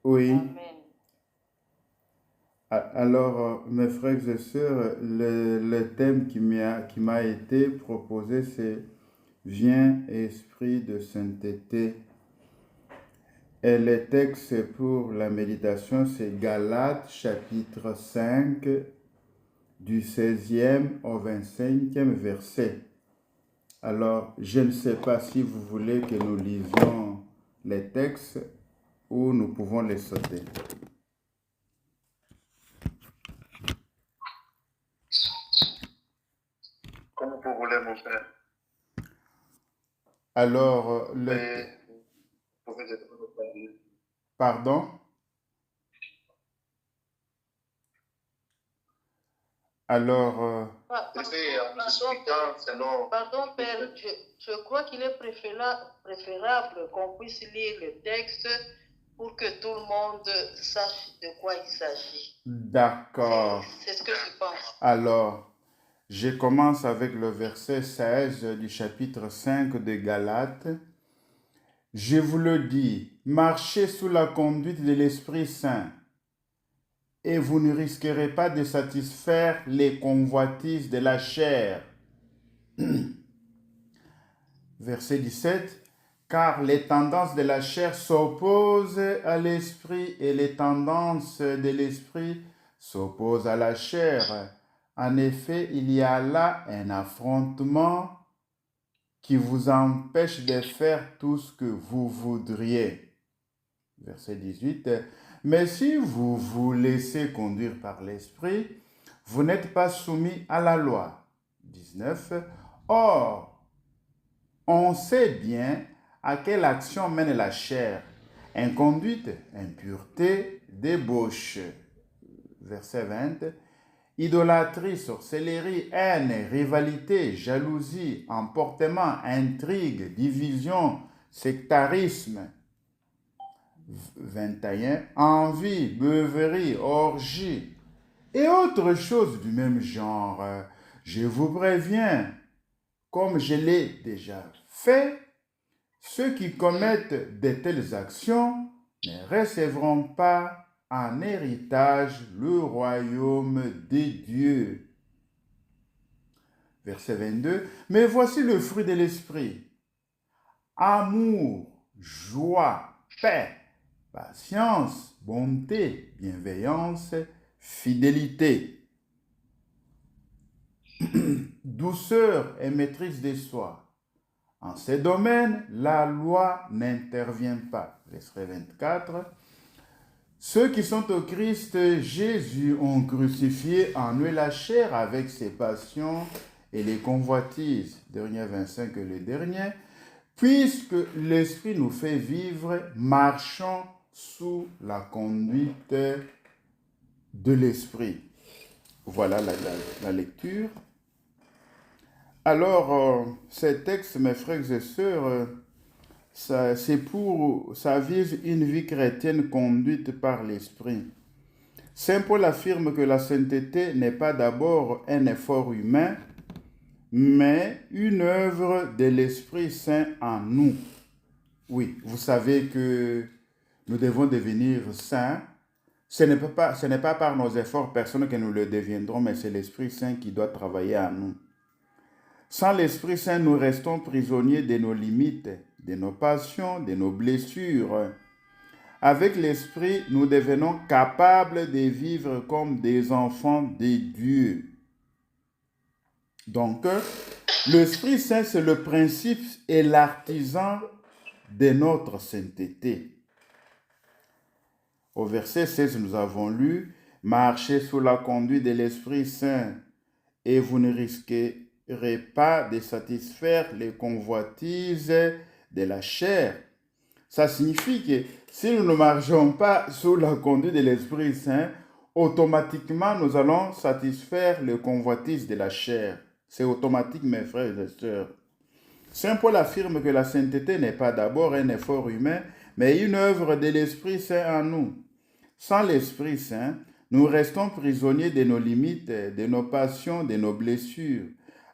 Oui. Amen. Alors, mes frères et sœurs, le thème qui m'a été proposé, c'est Viens, Esprit de sainteté. Et le texte pour la méditation, c'est Galates chapitre 5, du 16e au 25e verset. Alors, je ne sais pas si vous voulez que nous lisions les textes ou nous pouvons les sauter. Comme vous voulez, mon frère. Alors, Mais vous pouvez être parler. pardon? Alors, Pardon, Père, je crois qu'il est préférable qu'on puisse lire le texte pour que tout le monde sache de quoi il s'agit. d'accord. C'est ce que je pense. Alors, je commence avec le verset 16 du chapitre 5 de Galates. Je vous le dis, marchez sous la conduite de l'Esprit Saint et vous ne risquerez pas de satisfaire les convoitises de la chair. Verset 17. Car les tendances de la chair s'opposent à l'esprit et les tendances de l'esprit s'opposent à la chair. En effet, il y a là un affrontement qui vous empêche de faire tout ce que vous voudriez. Verset 18. Mais si vous vous laissez conduire par l'esprit, vous n'êtes pas soumis à la loi. 19. Or, on sait bien à quelle action mène la chair. Inconduite, impureté, débauche. Verset 20. Idolâtrie, sorcellerie, haine, rivalité, jalousie, emportement, intrigue, division, sectarisme. 21. Envie, beuverie, orgie et autres choses du même genre. Je vous préviens, comme je l'ai déjà fait, ceux qui commettent de telles actions ne recevront pas en héritage le royaume des dieux. Verset 22. Mais voici le fruit de l'esprit. Amour, joie, paix, patience, bonté, bienveillance, fidélité, douceur et maîtrise de soi. En ces domaines, la loi n'intervient pas. Verset 24. Ceux qui sont au Christ Jésus ont crucifié en eux la chair avec ses passions et les convoitises. Dernier 25 le dernier. Puisque l'Esprit nous fait vivre, marchons sous la conduite de l'Esprit. Voilà la lecture. Alors, ces textes, mes frères et sœurs, ça vise une vie chrétienne conduite par l'Esprit. Saint Paul affirme que la sainteté n'est pas d'abord un effort humain, mais une œuvre de l'Esprit Saint en nous. Oui, vous savez que nous devons devenir saints. Ce n'est pas par nos efforts personnels que nous le deviendrons, mais c'est l'Esprit Saint qui doit travailler en nous. Sans l'Esprit Saint, nous restons prisonniers de nos limites, de nos passions, de nos blessures. Avec l'Esprit, nous devenons capables de vivre comme des enfants de Dieu. Donc, l'Esprit Saint, c'est le principe et l'artisan de notre sainteté. Au verset 16, nous avons lu « Marchez sous la conduite de l'Esprit Saint et vous ne risquerez pas de satisfaire les convoitises de la chair. » Ça signifie que si nous ne marchons pas sous la conduite de l'Esprit Saint, automatiquement nous allons satisfaire les convoitises de la chair. C'est automatique, mes frères et sœurs. Saint Paul affirme que la sainteté n'est pas d'abord un effort humain, mais une œuvre de l'Esprit Saint en nous. Sans l'Esprit Saint, nous restons prisonniers de nos limites, de nos passions, de nos blessures.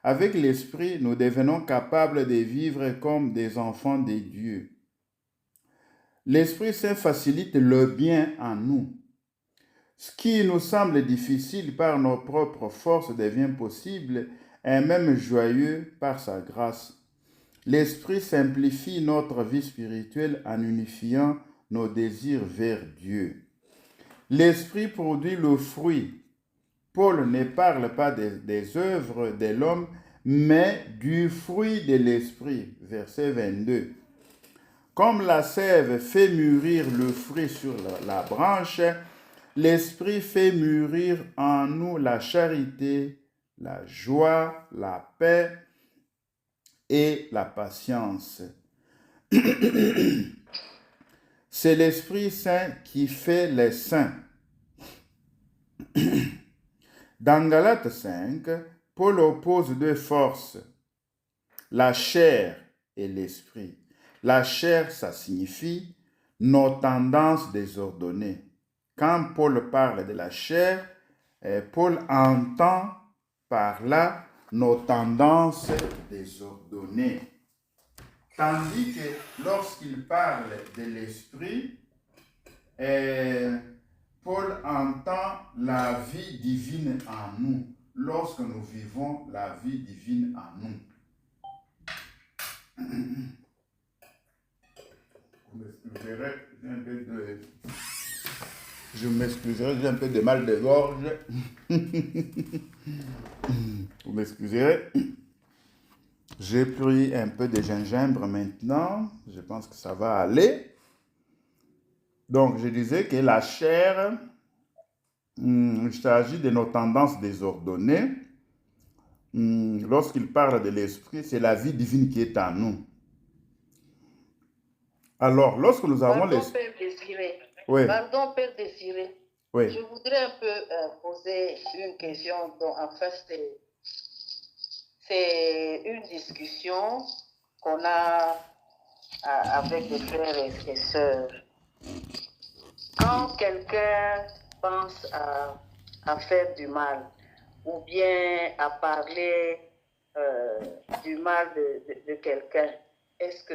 Avec l'Esprit, nous devenons capables de vivre comme des enfants de Dieu. L'Esprit Saint facilite le bien en nous. Ce qui nous semble difficile par nos propres forces devient possible et même joyeux par sa grâce. L'Esprit simplifie notre vie spirituelle en unifiant nos désirs vers Dieu. L'Esprit produit le fruit. Paul ne parle pas des œuvres de l'homme, mais du fruit de l'Esprit. Verset 22. Comme la sève fait mûrir le fruit sur la branche, l'Esprit fait mûrir en nous la charité, la joie, la paix et la patience. C'est l'Esprit Saint qui fait les saints. Dans Galates 5, Paul oppose deux forces, la chair et l'esprit. La chair, ça signifie nos tendances désordonnées. Quand Paul parle de la chair, Paul entend par là nos tendances désordonnées. Tandis que lorsqu'il parle de l'esprit, Paul entend la vie divine en nous, lorsque nous vivons la vie divine en nous. Je m'excuserai, j'ai un peu de mal de gorge. Vous m'excuserez. J'ai pris un peu de gingembre maintenant. Je pense que ça va aller. Donc, je disais que la chair, il s'agit de nos tendances désordonnées. Lorsqu'il parle de l'esprit, c'est la vie divine qui est en nous. Alors, lorsque nous avons l'esprit... Pardon, Père Désiré. Oui. Je voudrais un peu poser une question. Donc, en fait, c'est une discussion qu'on a avec des frères et sœurs. Quand quelqu'un pense à faire du mal ou bien à parler du mal de quelqu'un, est-ce que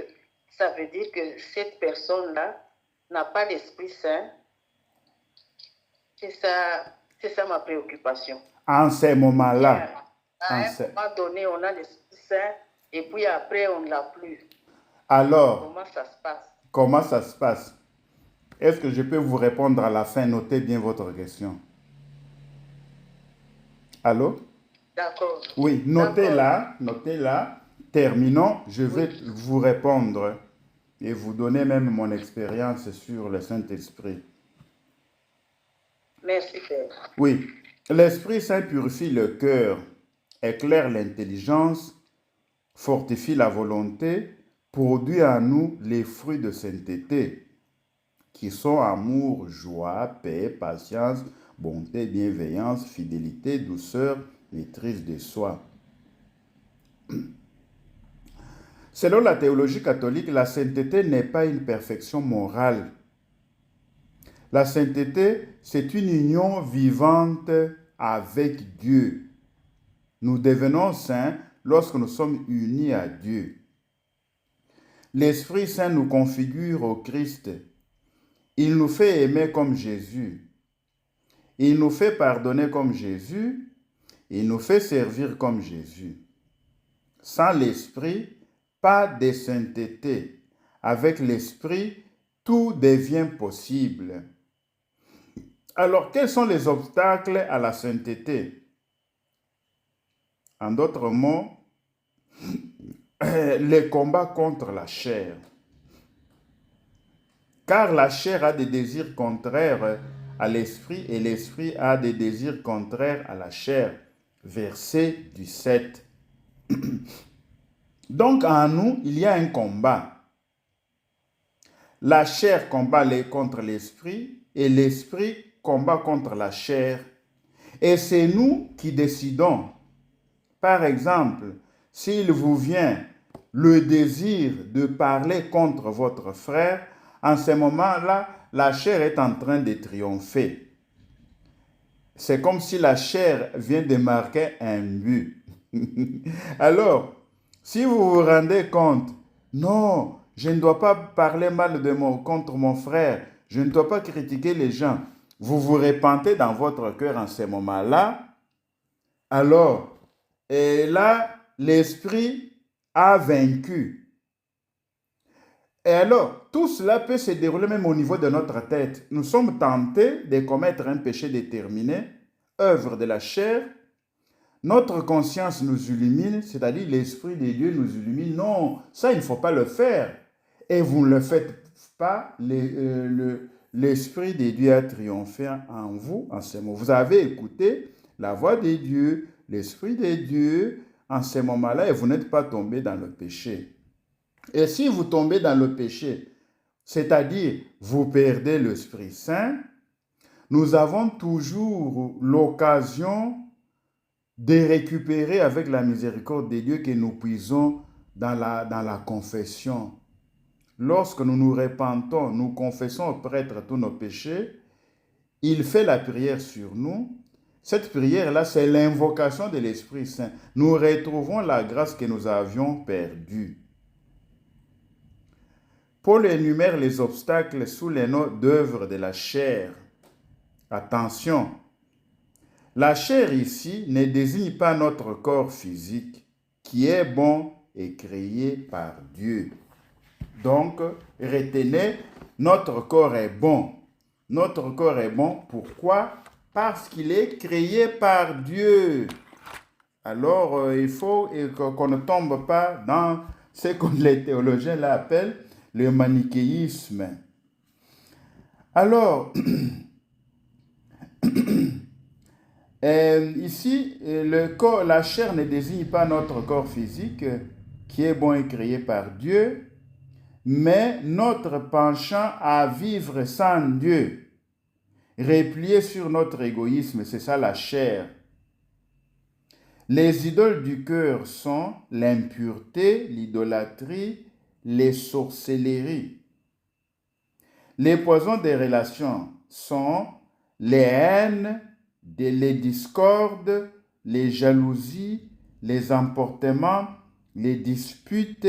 ça veut dire que cette personne-là n'a pas l'Esprit Saint? C'est ça ma préoccupation. En ces moments-là. À un moment donné, on a l'Esprit Saint et puis après, on ne l'a plus. Alors, comment ça se passe? Comment ça se passe? Est-ce que je peux vous répondre à la fin? Notez bien votre question. Allô? D'accord. Oui, notez-la. Terminons, je vais vous répondre et vous donner même mon expérience sur le Saint-Esprit. Merci, Père. Oui, l'Esprit Saint purifie le cœur, éclaire l'intelligence, fortifie la volonté, produit en nous les fruits de sainteté, qui sont amour, joie, paix, patience, bonté, bienveillance, fidélité, douceur, maîtrise de soi. Selon la théologie catholique, la sainteté n'est pas une perfection morale. La sainteté, c'est une union vivante avec Dieu. Nous devenons saints lorsque nous sommes unis à Dieu. L'Esprit Saint nous configure au Christ. Il nous fait aimer comme Jésus. Il nous fait pardonner comme Jésus. Il nous fait servir comme Jésus. Sans l'Esprit, pas de sainteté. Avec l'Esprit, tout devient possible. Alors, quels sont les obstacles à la sainteté? En d'autres mots, les combats contre la chair. Car la chair a des désirs contraires à l'esprit et l'esprit a des désirs contraires à la chair. Verset 17. Donc en nous, il y a un combat. La chair combat contre l'esprit et l'esprit combat contre la chair. Et c'est nous qui décidons. Par exemple, s'il vous vient le désir de parler contre votre frère, en ce moment-là, la chair est en train de triompher. C'est comme si la chair vient de marquer un but. Alors, si vous vous rendez compte, non, Je ne dois pas parler mal contre mon frère. Je ne dois pas critiquer les gens. Vous vous repentez dans votre cœur en ce moment-là. Alors, et là, l'esprit a vaincu. Et alors, tout cela peut se dérouler même au niveau de notre tête. Nous sommes tentés de commettre un péché déterminé, œuvre de la chair. Notre conscience nous illumine, c'est-à-dire l'Esprit de Dieu nous illumine. Non, ça, il ne faut pas le faire. Et vous ne le faites pas, l'Esprit de Dieu a triomphé en vous en ce moment. Vous avez écouté la voix de Dieu, l'Esprit de Dieu en ce moment-là et vous n'êtes pas tombé dans le péché. Et si vous tombez dans le péché, c'est-à-dire vous perdez l'Esprit Saint, nous avons toujours l'occasion de récupérer avec la miséricorde de Dieu que nous puisons dans la confession. Lorsque nous nous repentons, nous confessons au prêtre tous nos péchés, il fait la prière sur nous. Cette prière-là, c'est l'invocation de l'Esprit Saint. Nous retrouvons la grâce que nous avions perdue. Paul énumère les obstacles sous les noms d'œuvres de la chair. Attention, la chair ici ne désigne pas notre corps physique, qui est bon et créé par Dieu. Donc, retenez, notre corps est bon. Notre corps est bon, pourquoi? Parce qu'il est créé par Dieu. Alors, il faut qu'on ne tombe pas dans ce que les théologiens appellent le manichéisme. Alors, ici, le corps, la chair ne désigne pas notre corps physique, qui est bon et créé par Dieu, mais notre penchant à vivre sans Dieu, replié sur notre égoïsme, c'est ça la chair. Les idoles du cœur sont l'impureté, l'idolâtrie, les sorcelleries. Les poisons des relations sont les haines, les discordes, les jalousies, les emportements, les disputes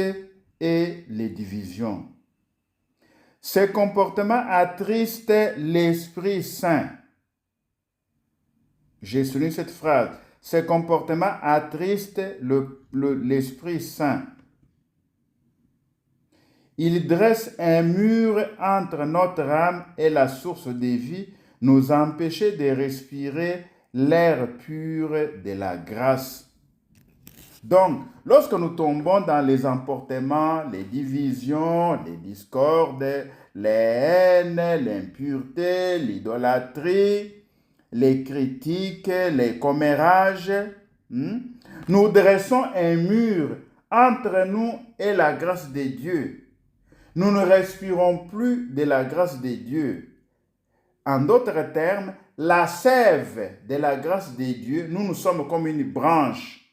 et les divisions. Ces comportements attristent l'Esprit Saint. J'ai souligné cette phrase. Ces comportements attristent l'Esprit Saint. Ils dressent un mur entre notre âme et la source de vie, nous empêcher de respirer l'air pur de la grâce. Donc, lorsque nous tombons dans les emportements, les divisions, les discordes, les haines, l'impureté, l'idolâtrie, les critiques, les commérages, nous dressons un mur entre nous et la grâce de Dieu. Nous ne respirons plus de la grâce de Dieu. En d'autres termes, la sève de la grâce de Dieu, nous sommes comme une branche.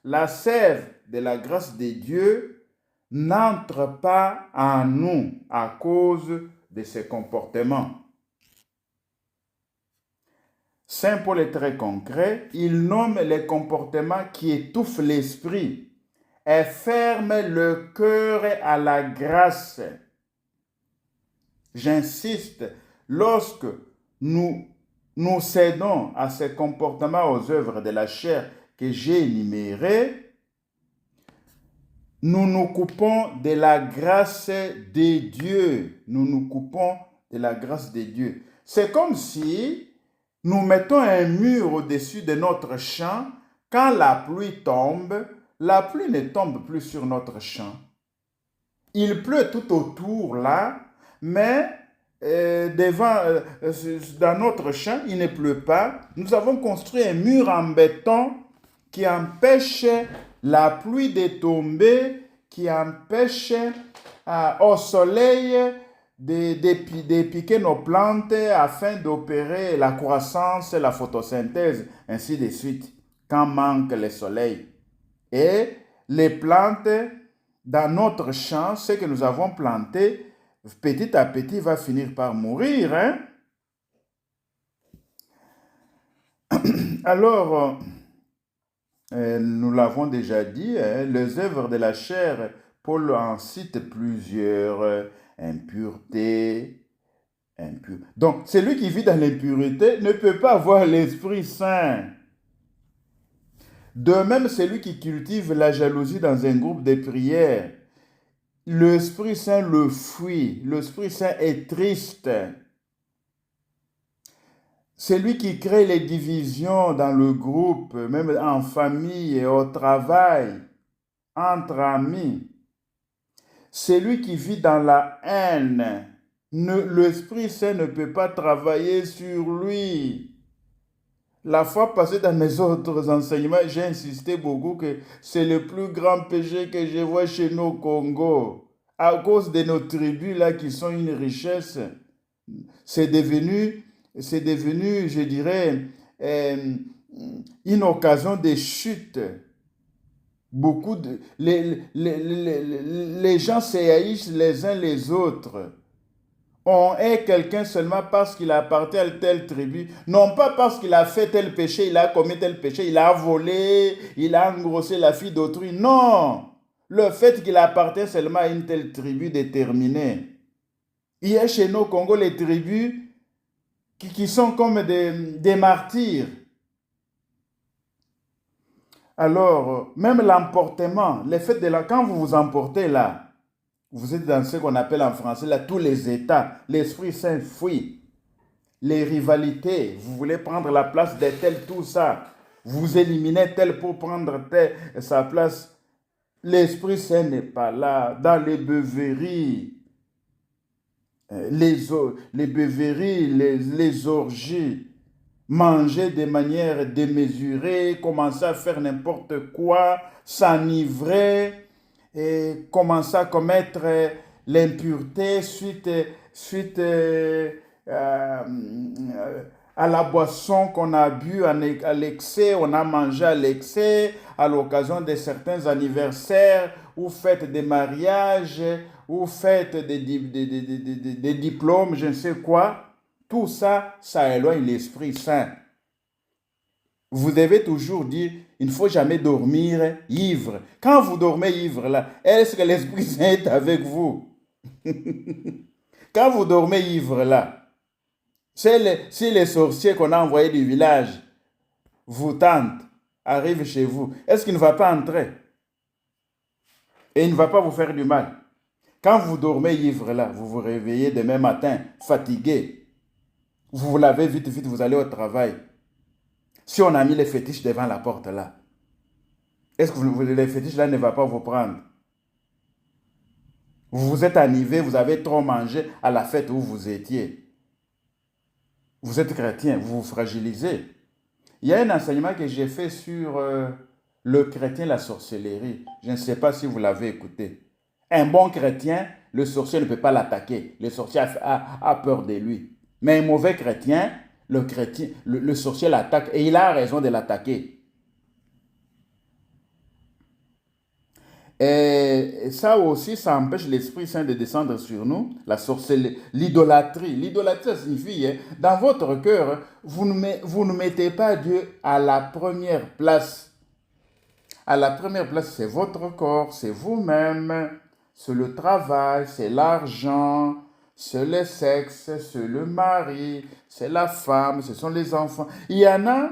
La sève de la grâce de Dieu n'entre pas en nous à cause de ces comportements. Saint Paul est très concret. Il nomme les comportements qui étouffent l'esprit et ferment le cœur à la grâce. J'insiste, lorsque nous cédons à ces comportements aux œuvres de la chair que j'ai énumérées, nous nous coupons de la grâce de Dieu. Nous nous coupons de la grâce de Dieu. C'est comme si nous mettons un mur au-dessus de notre champ. Quand la pluie tombe, la pluie ne tombe plus sur notre champ. Il pleut tout autour là, mais dans notre champ, il ne pleut pas. Nous avons construit un mur en béton qui empêche la pluie de tomber, qui empêche au soleil de piquer nos plantes afin d'opérer la croissance, la photosynthèse, ainsi de suite, quand manque le soleil. Et les plantes dans notre champ, ce que nous avons planté, petit à petit, va finir par mourir. Alors, nous l'avons déjà dit, les œuvres de la chair Paul en cite plusieurs, impureté, Donc, celui qui vit dans l'impureté ne peut pas avoir l'Esprit Saint. De même, celui qui cultive la jalousie dans un groupe de prière, l'Esprit Saint le fuit. L'Esprit Saint est triste. Celui qui crée les divisions dans le groupe, même en famille et au travail, entre amis, celui qui vit dans la haine, l'Esprit Saint ne peut pas travailler sur lui. La fois passée dans mes autres enseignements, j'ai insisté beaucoup que c'est le plus grand péché que je vois chez nous au Congo. À cause de nos tribus là qui sont une richesse, c'est devenu, je dirais, une occasion de chute. Les gens s'haïssent les uns les autres. On hait quelqu'un seulement parce qu'il appartient à telle tribu, non pas parce qu'il a fait tel péché, il a commis tel péché, il a volé, il a engrossé la fille d'autrui. Non, le fait qu'il appartient seulement à une telle tribu déterminée. Il y a chez nous au Congo les tribus qui sont comme des martyrs. Alors, même l'emportement, le fait de quand vous vous emportez là, vous êtes dans ce qu'on appelle en français là, tous les états, l'Esprit Saint fuit. Les rivalités, vous voulez prendre la place de tel, tout ça. Vous éliminez tel pour prendre sa place. L'Esprit Saint n'est pas là. Dans les beuveries, les orgies, manger de manière démesurée, commencer à faire n'importe quoi, s'enivrer, et commencer à commettre l'impureté suite à la boisson qu'on a bu à l'excès, on a mangé à l'excès, à l'occasion de certains anniversaires, ou fêtes des mariages, ou fêtes des diplômes, je ne sais quoi. Tout ça, ça éloigne l'Esprit Saint. Vous devez toujours dire, il ne faut jamais dormir ivre. Quand vous dormez ivre, là, est-ce que l'Esprit Saint est avec vous? Quand vous dormez ivre, là, si les sorciers qu'on a envoyés du village vous tentent, arrivent chez vous, est-ce qu'il ne va pas entrer? Et il ne va pas vous faire du mal. Quand vous dormez ivre, là, vous vous réveillez demain matin, fatigué. Vous vous lavez vite, vous allez au travail. Si on a mis les fétiches devant la porte là, est-ce que les fétiches là ne vont pas vous prendre? Vous vous êtes enivré, vous avez trop mangé à la fête où vous étiez. Vous êtes chrétien, vous vous fragilisez. Il y a un enseignement que j'ai fait sur le chrétien, la sorcellerie. Je ne sais pas si vous l'avez écouté. Un bon chrétien, le sorcier ne peut pas l'attaquer. Le sorcier a peur de lui. Mais un mauvais chrétien, le sorcier l'attaque et il a raison de l'attaquer. Et ça aussi, ça empêche l'Esprit Saint de descendre sur nous. La sorcellerie, l'idolâtrie. L'idolâtrie, ça signifie, dans votre cœur, vous ne mettez pas Dieu à la première place. À la première place, c'est votre corps, c'est vous-même, c'est le travail, c'est l'argent, c'est le sexe, c'est le mari, c'est la femme, ce sont les enfants. Il y en a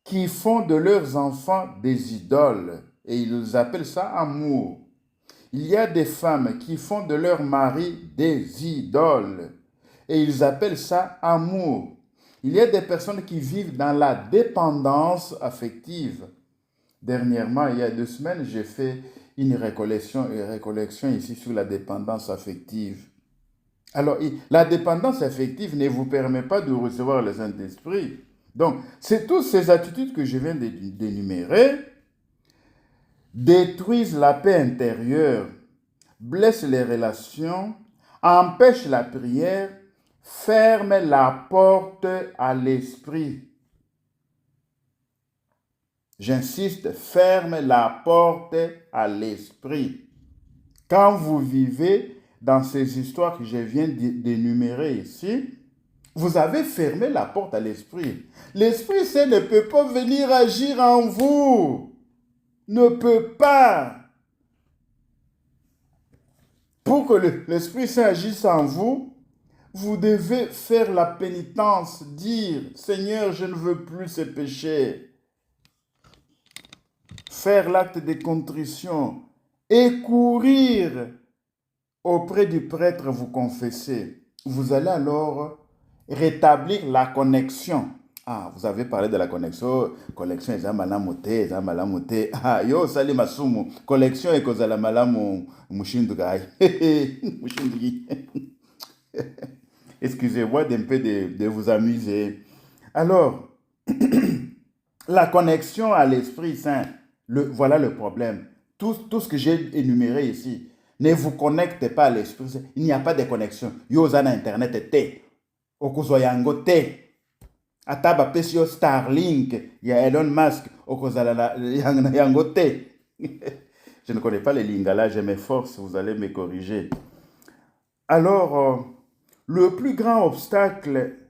qui font de leurs enfants des idoles et ils appellent ça amour. Il y a des femmes qui font de leur mari des idoles et ils appellent ça amour. Il y a des personnes qui vivent dans la dépendance affective. Dernièrement, il y a 2 semaines, j'ai fait une récollection ici sur la dépendance affective. Alors, la dépendance affective ne vous permet pas de recevoir le Saint-Esprit. Donc, c'est toutes ces attitudes que je viens d'énumérer détruisent la paix intérieure, blessent les relations, empêchent la prière, ferment la porte à l'esprit. J'insiste, ferme la porte à l'esprit. Quand vous vivez dans ces histoires que je viens d'énumérer ici, vous avez fermé la porte à l'esprit. L'Esprit Saint ne peut pas venir agir en vous. Ne peut pas. Pour que l'Esprit Saint agisse en vous, vous devez faire la pénitence, dire, Seigneur, je ne veux plus ces péchés. Faire l'acte de contrition et courir auprès du prêtre vous confesser. Vous allez alors rétablir la connexion. Ah, vous avez parlé de la connexion. Collection eza malamu te, eza malamu te. Ah, yo sali masumu. Collection ekozala malamu mushindu gai. Mushindu gi. Excusez-moi d'un peu de vous amuser. Alors, la connexion à l'Esprit Saint, voilà le problème. Tout ce que j'ai énuméré ici, ne vous connectez pas à l'Esprit Saint. Il n'y a pas de connexion. Yo na internet te. Okuzo yango te. Ataba pesio Starlink, il y a Elon Musk, okozala yango te. Je ne connais pas les lingala, je m'efforce, vous allez me corriger. Alors, le plus grand obstacle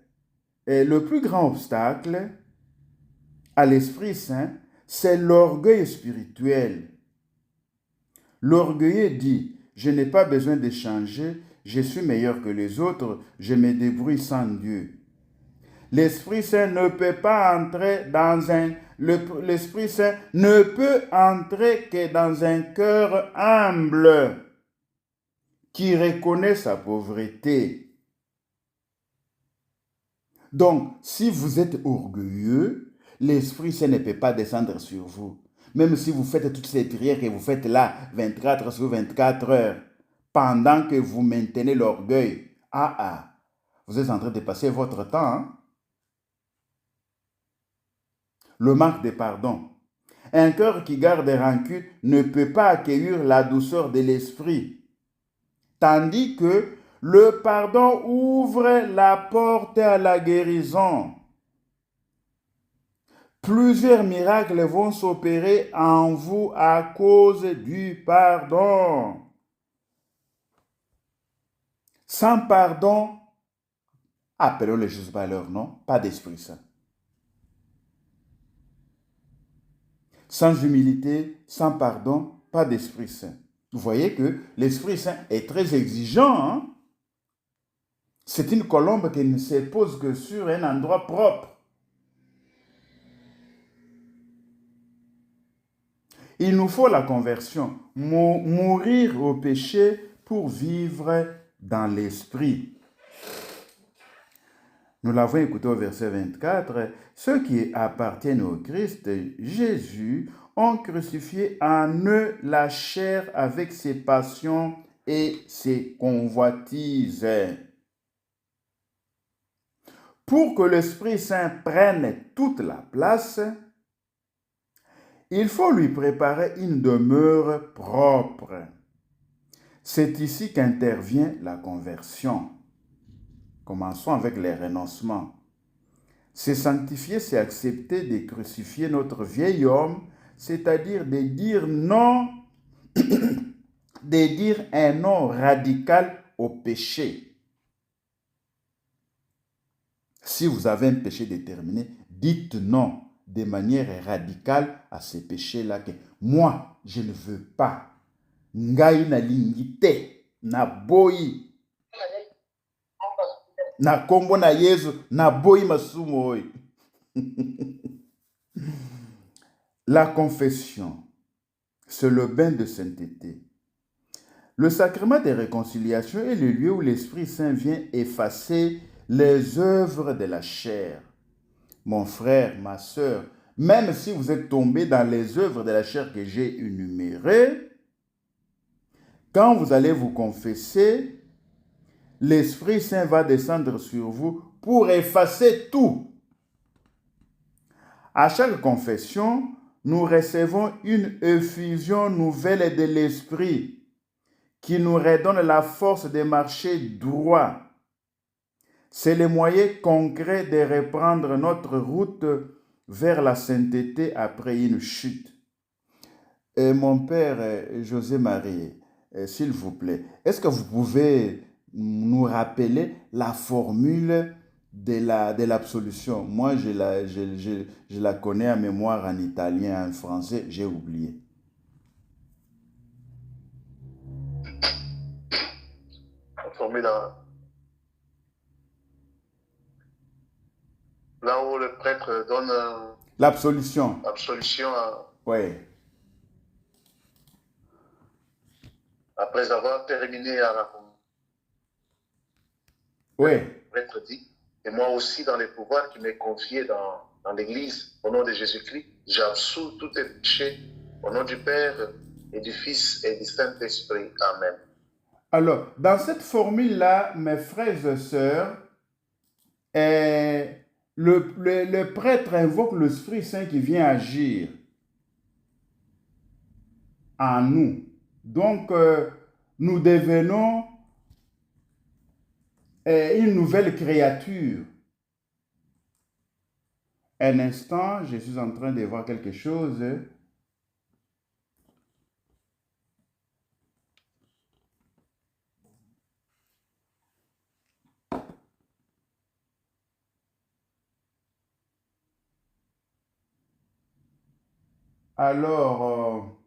à l'Esprit Saint, c'est l'orgueil spirituel. L'orgueilleux dit, je n'ai pas besoin de changer, je suis meilleur que les autres, je me débrouille sans Dieu. L'Esprit Saint ne peut pas entrer l'Esprit Saint ne peut entrer que dans un cœur humble qui reconnaît sa pauvreté. Donc, si vous êtes orgueilleux, l'Esprit Saint ne peut pas descendre sur vous. Même si vous faites toutes ces prières que vous faites là, 24 sur 24 heures, pendant que vous maintenez l'orgueil, vous êtes en train de passer votre temps. Hein? Le manque de pardon. Un cœur qui garde rancune ne peut pas accueillir la douceur de l'esprit. Tandis que le pardon ouvre la porte à la guérison. Plusieurs miracles vont s'opérer en vous à cause du pardon. Sans pardon, appelons les choses par leur nom, pas d'Esprit Saint. Sans humilité, sans pardon, pas d'Esprit Saint. Vous voyez que l'Esprit Saint est très exigeant. Hein? C'est une colombe qui ne se pose que sur un endroit propre. Il nous faut la conversion, mourir au péché pour vivre dans l'Esprit. Nous l'avons écouté au verset 24. Ceux qui appartiennent au Christ Jésus ont crucifié en eux la chair avec ses passions et ses convoitises. Pour que l'Esprit Saint prenne toute la place, il faut lui préparer une demeure propre. C'est ici qu'intervient la conversion. Commençons avec les renoncements. Se sanctifier, c'est accepter de crucifier notre vieil homme, c'est-à-dire de dire non, de dire un non radical au péché. Si vous avez un péché déterminé, dites non de manière radicale à ce péché-là que moi, je ne veux pas. Ngai na lingite, na boyi. Na kombo na Yesu, na boyi masumo oi. La confession, c'est le bain de sainteté. Le sacrement de réconciliation est le lieu où l'Esprit Saint vient effacer les œuvres de la chair. Mon frère, ma sœur, même si vous êtes tombé dans les œuvres de la chair que j'ai énumérées, quand vous allez vous confesser, l'Esprit Saint va descendre sur vous pour effacer tout. À chaque confession, nous recevons une effusion nouvelle de l'Esprit qui nous redonne la force de marcher droit. C'est le moyen concret de reprendre notre route vers la sainteté après une chute. Mon père José-Marie, s'il vous plaît, est-ce que vous pouvez nous rappeler la formule de l'absolution? Moi, je la connais en mémoire en italien, en français, j'ai oublié. formule là où le prêtre donne L'absolution. absolution Oui. après avoir terminé à raconter. Oui. Le prêtre dit, et moi aussi dans les pouvoirs qui m'est confié dans l'Église, au nom de Jésus-Christ, j'absous tous tes péchés, au nom du Père et du Fils et du Saint-Esprit. Amen. Alors, dans cette formule-là, mes frères et sœurs, le prêtre invoque l'Esprit Saint qui vient agir en nous. Donc, nous devenons une nouvelle créature. Un instant, je suis en train de voir quelque chose. Alors,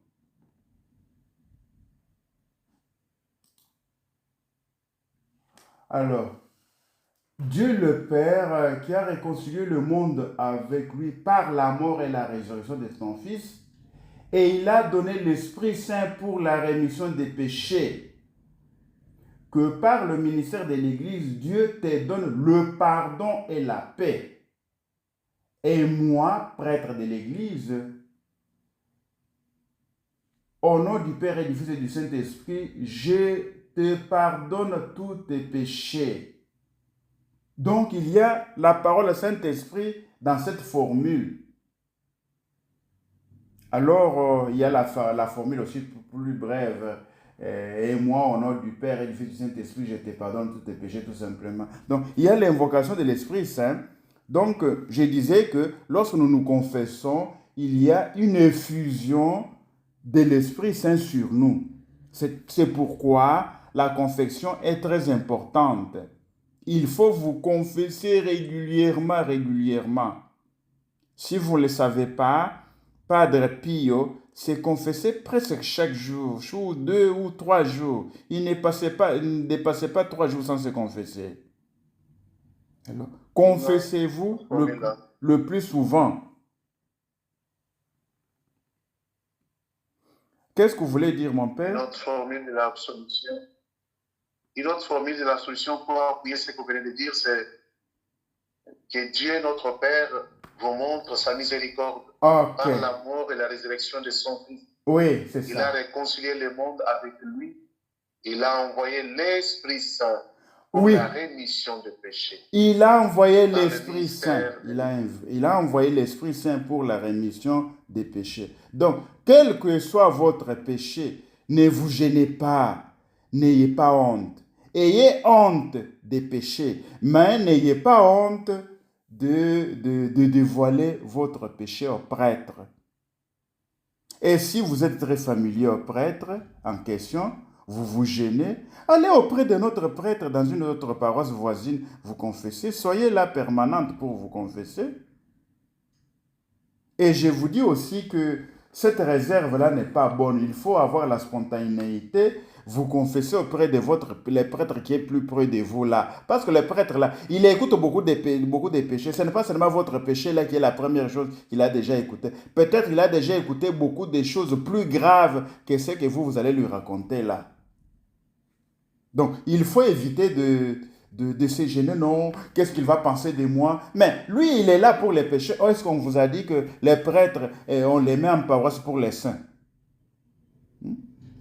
Dieu le Père qui a réconcilié le monde avec lui par la mort et la résurrection de son Fils, et il a donné l'Esprit Saint pour la rémission des péchés, que par le ministère de l'Église, Dieu te donne le pardon et la paix. Et moi, prêtre de l'Église, au nom du Père et du Fils et du Saint-Esprit, je te pardonne tous tes péchés. Donc, il y a la parole Saint-Esprit dans cette formule. Alors, il y a la formule aussi plus brève. Et moi, au nom du Père et du Fils et du Saint-Esprit, je te pardonne tous tes péchés, tout simplement. Donc, il y a l'invocation de l'Esprit Saint. Donc, je disais que lorsque nous nous confessons, il y a une effusion de l'Esprit Saint sur nous. C'est pourquoi la confession est très importante. Il faut vous confesser régulièrement. Si vous ne le savez pas, Padre Pio s'est confessé presque chaque jour, 2 ou 3 jours. Il ne dépassait pas 3 jours sans se confesser. Alors, confessez-vous le plus souvent. Qu'est-ce que vous voulez dire, mon père? Une autre formule de l'absolution. Une autre formule de la solution pour appuyer ce que vous venez de dire, c'est que Dieu, notre Père, vous montre sa miséricorde par la mort et la résurrection de son Fils. Oui, c'est ça. Il a réconcilié le monde avec lui. Il a envoyé l'Esprit Saint pour la rémission des péchés. Il a envoyé l'Esprit Saint. Il a envoyé l'Esprit Saint pour la rémission des péchés. Donc, quel que soit votre péché, ne vous gênez pas. N'ayez pas honte. Ayez honte des péchés, mais n'ayez pas honte de dévoiler votre péché au prêtre. Et si vous êtes très familier au prêtre en question, vous vous gênez, allez auprès de notre prêtre dans une autre paroisse voisine, vous confessez, soyez là permanente pour vous confesser. Et je vous dis aussi que cette réserve-là n'est pas bonne. Il faut avoir la spontanéité. Vous confessez auprès de les prêtres qui est plus près de vous là. Parce que le prêtre là, il écoute beaucoup de péchés. Ce n'est pas seulement votre péché là qui est la première chose qu'il a déjà écouté. Peut-être il a déjà écouté beaucoup de choses plus graves que ce que vous allez lui raconter là. Donc, il faut éviter de se gêner, non, qu'est-ce qu'il va penser de moi? Mais lui, il est là pour les péchés. Est-ce qu'on vous a dit que les prêtres, on les met en paroisse pour les saints?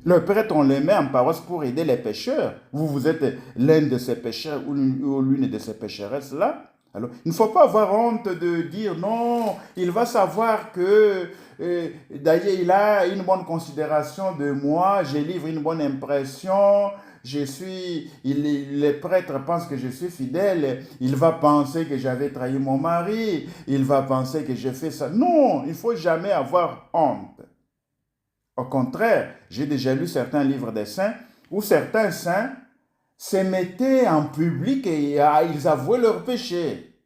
Le prêtre, on les met en paroisse pour aider les pécheurs. Vous êtes l'un de ces pécheurs ou l'une de ces pécheresses-là. Alors, il ne faut pas avoir honte de dire non, il va savoir que d'ailleurs il a une bonne considération de moi, je livre une bonne impression, les prêtres pensent que je suis fidèle, il va penser que j'avais trahi mon mari, il va penser que j'ai fait ça. Non, il ne faut jamais avoir honte. Au contraire, j'ai déjà lu certains livres des saints où certains saints se mettaient en public et ils avouaient leurs péchés.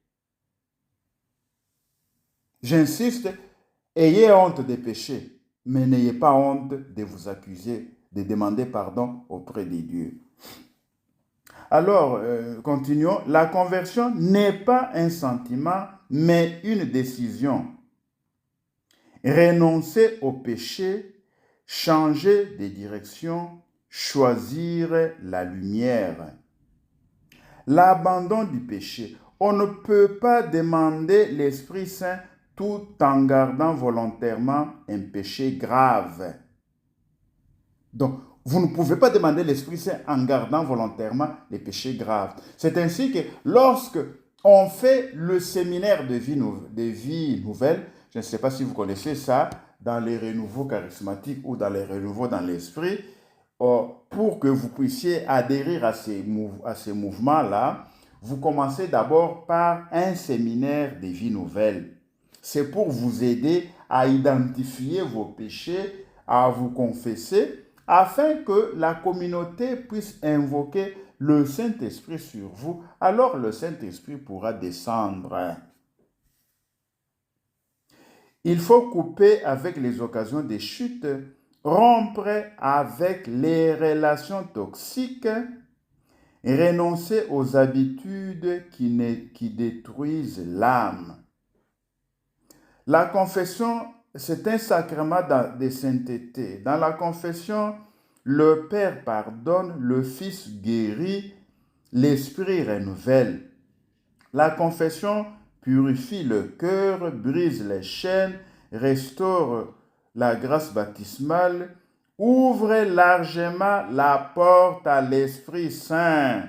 J'insiste, ayez honte des péchés, mais n'ayez pas honte de vous accuser, de demander pardon auprès de Dieu. Alors, continuons. La conversion n'est pas un sentiment, mais une décision. Renoncer au péché, changer de direction, choisir la lumière. L'abandon du péché. On ne peut pas demander l'Esprit Saint tout en gardant volontairement un péché grave. Donc, vous ne pouvez pas demander l'Esprit Saint en gardant volontairement les péchés graves. C'est ainsi que lorsque on fait le séminaire de vie nouvelle, je ne sais pas si vous connaissez ça, dans les renouveaux charismatiques ou dans les renouveaux dans l'esprit, pour que vous puissiez adhérer à ces mouvements-là, vous commencez d'abord par un séminaire de vie nouvelle. C'est pour vous aider à identifier vos péchés, à vous confesser, afin que la communauté puisse invoquer le Saint-Esprit sur vous. Alors le Saint-Esprit pourra descendre. Il faut couper avec les occasions des chutes, rompre avec les relations toxiques, renoncer aux habitudes qui détruisent l'âme. La confession, c'est un sacrement de sainteté. Dans la confession, le Père pardonne, le Fils guérit, l'Esprit renouvelle. La confession purifie le cœur, brise les chaînes, restaure la grâce baptismale, ouvre largement la porte à l'Esprit Saint.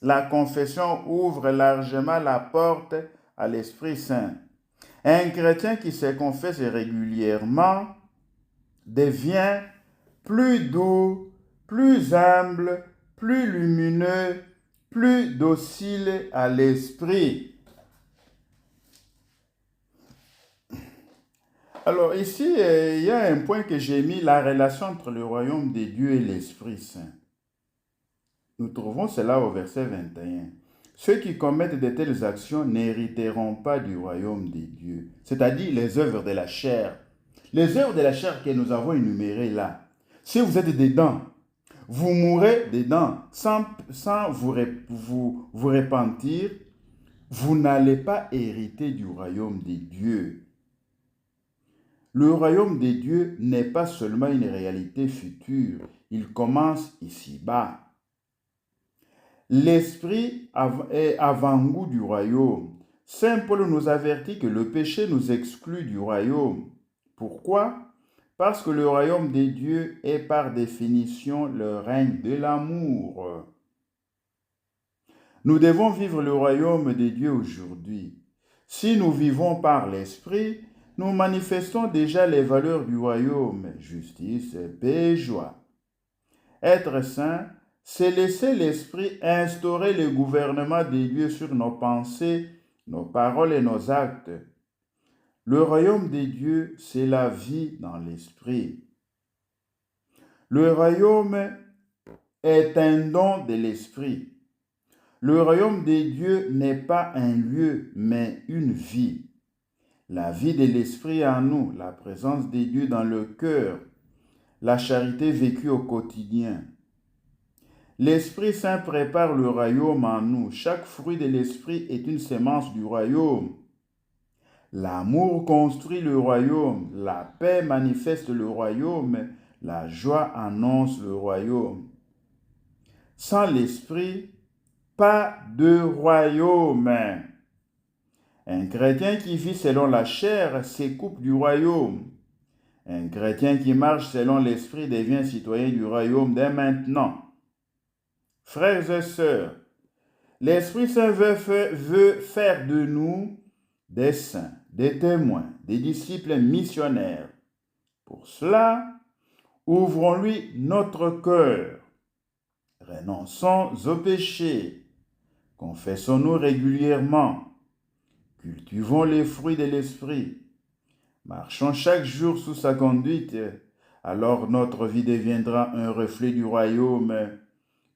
La confession ouvre largement la porte à l'Esprit Saint. Un chrétien qui se confesse régulièrement devient plus doux, plus humble, plus lumineux, plus docile à l'esprit. Alors ici, il y a un point que j'ai mis, la relation entre le royaume des dieux et l'Esprit Saint. Nous trouvons cela au verset 21. Ceux qui commettent de telles actions n'hériteront pas du royaume des dieux, c'est-à-dire les œuvres de la chair. Les œuvres de la chair que nous avons énumérées là, si vous êtes dedans, vous mourrez dedans sans vous repentir, vous n'allez pas hériter du royaume des dieux. Le royaume des dieux n'est pas seulement une réalité future, il commence ici-bas. L'esprit est avant-goût du royaume. Saint Paul nous avertit que le péché nous exclut du royaume. Pourquoi ? Parce que le royaume des dieux est par définition le règne de l'amour. Nous devons vivre le royaume des dieux aujourd'hui. Si nous vivons par l'esprit, nous manifestons déjà les valeurs du royaume, justice, paix et joie. Être saint, c'est laisser l'esprit instaurer le gouvernement des dieux sur nos pensées, nos paroles et nos actes. Le royaume des dieux, c'est la vie dans l'esprit. Le royaume est un don de l'esprit. Le royaume des dieux n'est pas un lieu, mais une vie. La vie de l'esprit en nous, la présence des dieux dans le cœur, la charité vécue au quotidien. L'Esprit Saint prépare le royaume en nous. Chaque fruit de l'Esprit est une sémence du royaume. L'amour construit le royaume, la paix manifeste le royaume, la joie annonce le royaume. Sans l'Esprit, pas de royaume. Un chrétien qui vit selon la chair s'écoupe du royaume. Un chrétien qui marche selon l'Esprit devient citoyen du royaume dès maintenant. Frères et sœurs, l'Esprit Saint veut faire de nous des saints, des témoins, des disciples missionnaires. Pour cela, ouvrons-lui notre cœur. Renonçons au péché. Confessons-nous régulièrement. Cultivons les fruits de l'Esprit. Marchons chaque jour sous sa conduite. Alors notre vie deviendra un reflet du royaume,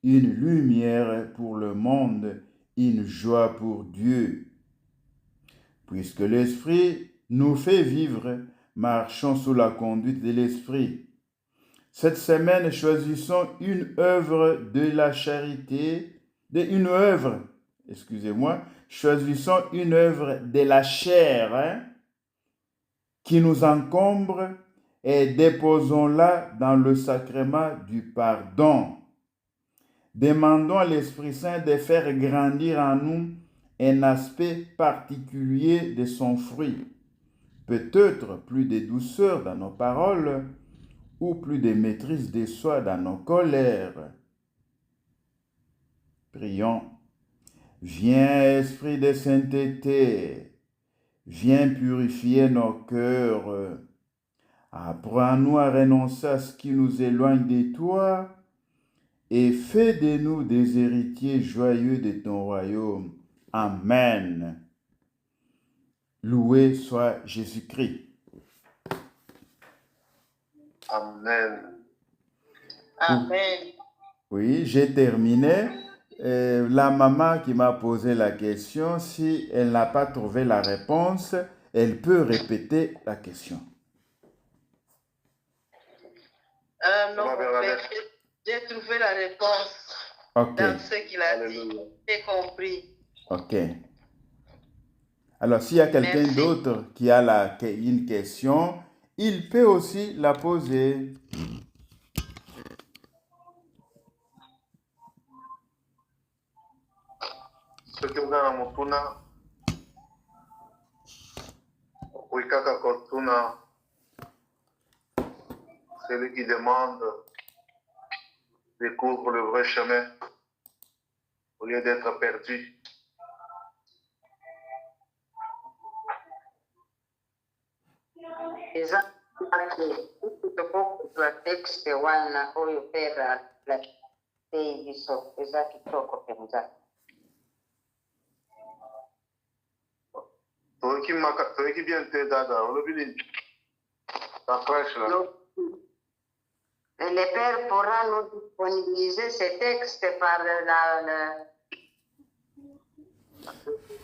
une lumière pour le monde, une joie pour Dieu. Puisque l'Esprit nous fait vivre, marchons sous la conduite de l'Esprit. Cette semaine, choisissons une œuvre de la charité, choisissons une œuvre de la chair qui nous encombre et déposons-la dans le sacrement du pardon. Demandons à l'Esprit Saint de faire grandir en nous un aspect particulier de son fruit. Peut-être plus de douceur dans nos paroles ou plus de maîtrise de soi dans nos colères. Prions. Viens, Esprit de sainteté, viens purifier nos cœurs. Apprends-nous à renoncer à ce qui nous éloigne de toi et fais de nous des héritiers joyeux de ton royaume. Amen. Loué soit Jésus-Christ. Amen. Amen. Oui, j'ai terminé. La maman qui m'a posé la question, si elle n'a pas trouvé la réponse, elle peut répéter la question. Non, j'ai trouvé la réponse dans ce qu'il a dit. J'ai compris. Ok. Alors, s'il y a quelqu'un d'autre qui a une question, il peut aussi la poser. Celui qui demande découvre le vrai chemin au lieu d'être perdu. Texte wana oyo pera la biso eza kitoko penza. Toyeki bien te dada olobi nini ta fraîche là. Le père pourra nous disponibiliser ce texte par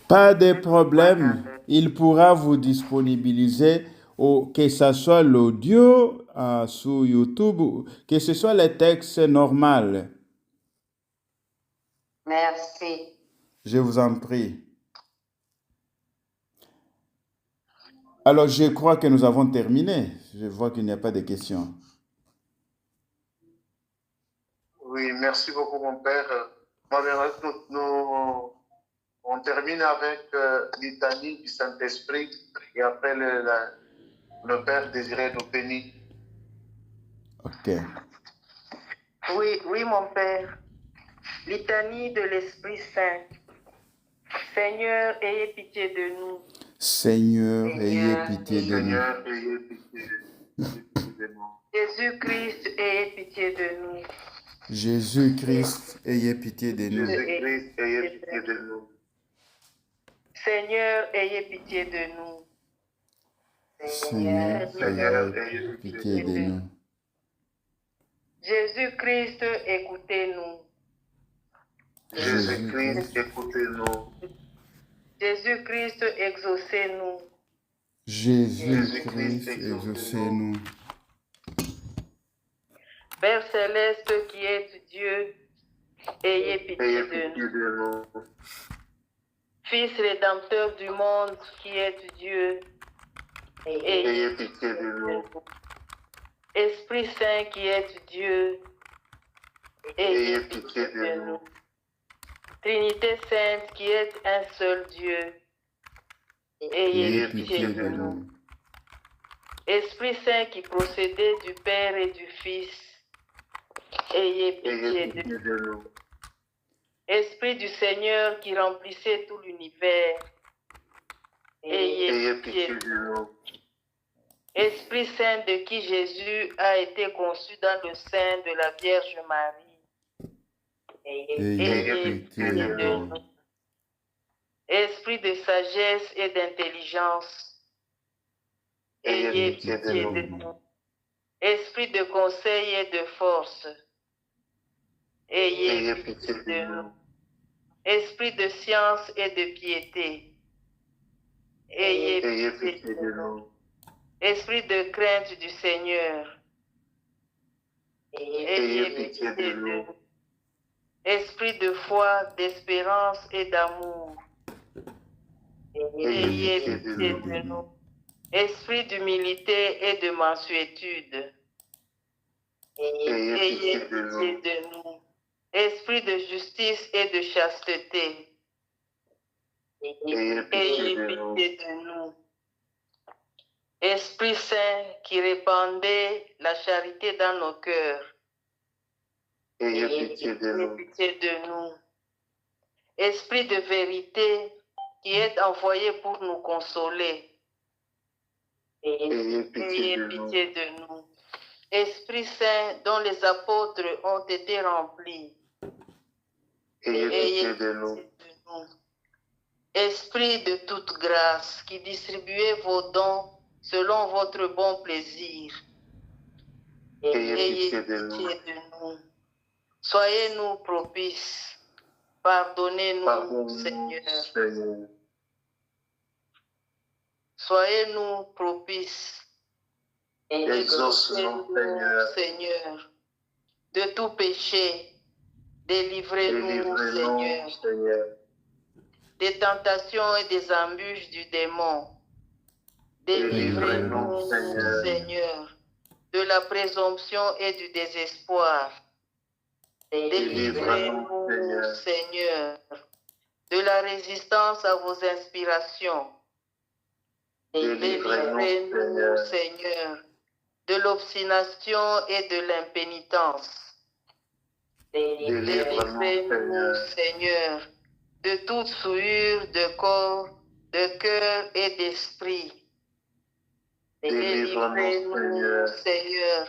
Pas de problème. Il pourra vous disponibiliser, que ce soit l'audio sur YouTube, que ce soit les textes normaux. Merci. Je vous en prie. Alors, je crois que nous avons terminé. Je vois qu'il n'y a pas de questions. Oui, merci beaucoup, mon père. On termine avec litanie du Saint-Esprit et après le Père désiré nous bénir. Ok. Oui, mon Père. Litanie de l'Esprit Saint. Seigneur, ayez pitié de nous. Seigneur, ayez pitié de nous. Seigneur, ayez pitié de nous. Jésus-Christ, ayez pitié de nous. Jésus-Christ, ayez pitié de nous. Jésus-Christ, ayez pitié de nous. Seigneur, ayez pitié de nous. Seigneur, ayez pitié de nous. Jésus-Christ, écoutez-nous. Jésus-Christ, écoutez-nous. Jésus-Christ, exaucez-nous. Jésus-Christ, exaucez-nous. Père céleste qui êtes Dieu, ayez pitié de nous. Fils rédempteur du monde qui êtes Dieu, ayez pitié de nous. Esprit Saint qui êtes Dieu, ayez pitié de nous. Trinité Sainte qui êtes un seul Dieu, ayez pitié de nous. Esprit Saint qui procédait du Père et du Fils, ayez pitié de nous. Esprit du Seigneur qui remplissait tout l'univers, ayez pitié de nous. Esprit Saint de qui Jésus a été conçu dans le sein de la Vierge Marie, ayez pitié de nous. Esprit de sagesse et d'intelligence, ayez pitié de nous. Esprit de conseil et de force, ayez pitié de nous. Esprit de science et de piété, ayez pitié de nous. Esprit de crainte du Seigneur, ayez pitié de nous. Esprit de foi, d'espérance et d'amour, ayez pitié de nous. Esprit d'humilité et de mansuétude, ayez pitié de nous. Esprit de justice et de chasteté, ayez pitié de nous. Esprit Saint qui répandait la charité dans nos cœurs, ayez pitié de nous. Esprit de vérité qui est envoyé pour nous consoler, ayez pitié de nous. Esprit Saint dont les apôtres ont été remplis, ayez pitié de nous. Esprit de toute grâce qui distribuez vos dons selon votre bon plaisir, ayez pitié de nous. Soyez-nous propices, pardonnez-nous, Seigneur. Soyez-nous propices, exaucez-nous, Seigneur, de tout péché, délivrez-nous, Seigneur, des tentations et des embûches du démon. Délivrez-nous, Seigneur, de la présomption et du désespoir. Délivrez-nous, Seigneur, de la résistance à vos inspirations. Délivrez-nous, Seigneur, de l'obstination et de l'impénitence. Délivrez-nous, Seigneur, de toute souillure de corps, de cœur et d'esprit. Délivrez-nous, Seigneur,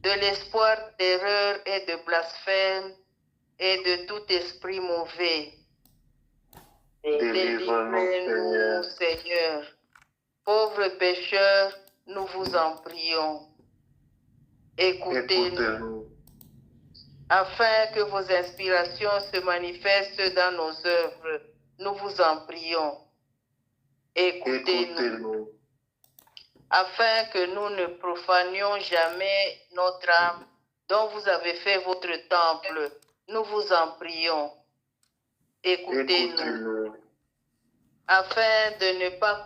de l'espoir d'erreur et de blasphème et de tout esprit mauvais. Délivrez-nous, Seigneur. Pauvres pécheurs, nous vous en prions. Écoutez-nous, afin que vos inspirations se manifestent dans nos œuvres. Nous vous en prions. Écoutez-nous, afin que nous ne profanions jamais notre âme dont vous avez fait votre temple. Nous vous en prions. Écoutez-nous, afin de ne pas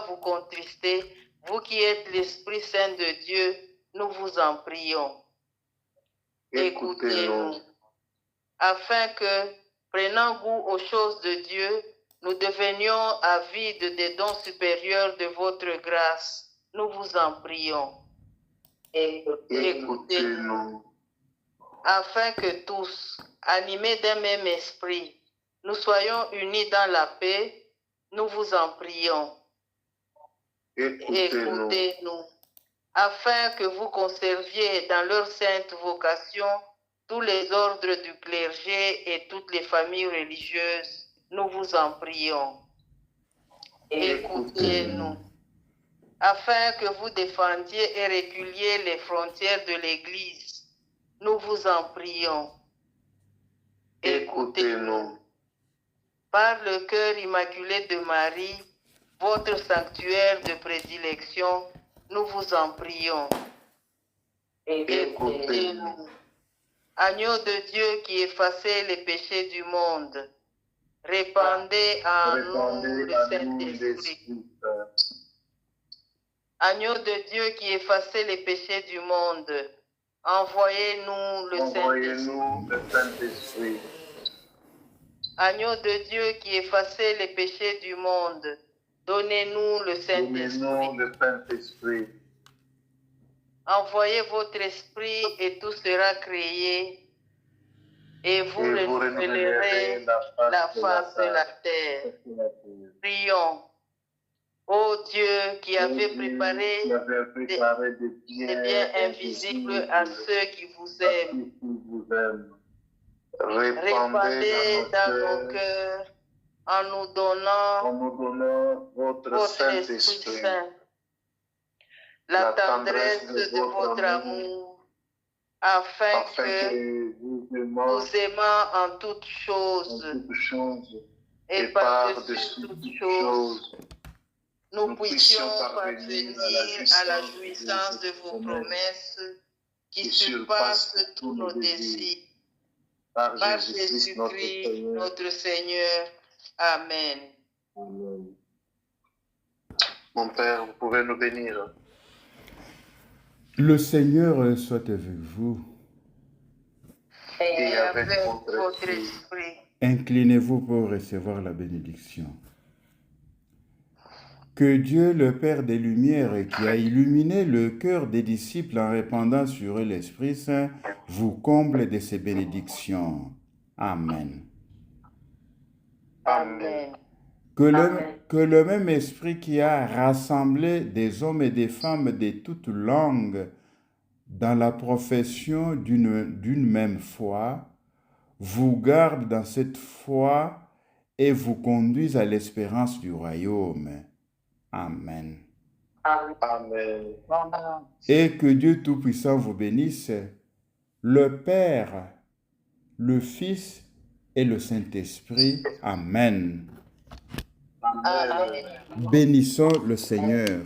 vous contrister, vous qui êtes l'Esprit Saint de Dieu, nous vous en prions. Écoutez-nous, afin que, prenant goût aux choses de Dieu, nous devenions avides des dons supérieurs de votre grâce. Nous vous en prions. Écoutez-nous, afin que tous, animés d'un même esprit, nous soyons unis dans la paix. Nous vous en prions. Écoutez-nous, afin que vous conserviez dans leur sainte vocation tous les ordres du clergé et toutes les familles religieuses. Nous vous en prions. Écoutez-nous, afin que vous défendiez et réguliez les frontières de l'Église. Nous vous en prions. Écoutez-nous. Par le cœur immaculé de Marie, votre sanctuaire de prédilection, nous vous en prions. Écoutez-nous. Agneau de Dieu qui effacez les péchés du monde, répandez en nous le Saint-Esprit. Agneau de Dieu qui effacez les péchés du monde, envoyez-nous le Saint-Esprit. Agneau de Dieu qui effacez les péchés du monde, donnez-nous le Saint-Esprit. Envoyez votre esprit et tout sera créé, et vous renouvellerez la face de la terre. Prions. Ô Dieu qui avez préparé des biens invisibles à ceux qui vous aiment, répandez dans nos cœurs en nous donnant votre Esprit Saint, la tendresse de votre amour, afin que, nous aimant en toutes choses et par-dessus toutes choses, nous puissions parvenir à la jouissance de vos promesses qui surpasse tous nos désirs. Par Par Jésus-Christ, Jésus-Christ, notre Seigneur. Amen. Amen. Mon Père, vous pouvez nous bénir. Le Seigneur soit avec vous. Et avec votre esprit. Inclinez-vous pour recevoir la bénédiction. Que Dieu, le Père des Lumières, qui a illuminé le cœur des disciples en répandant sur eux l'Esprit Saint, vous comble de ses bénédictions. Amen. Amen. Que le même Esprit qui a rassemblé des hommes et des femmes de toutes langues dans la profession d'une même foi, vous garde dans cette foi et vous conduise à l'espérance du royaume. Amen. Amen. Et que Dieu Tout-Puissant vous bénisse, le Père, le Fils et le Saint-Esprit. Amen. Amen. Bénissons le Seigneur.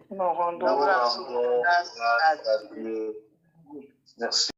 Nous rendons grâce à Dieu. Merci.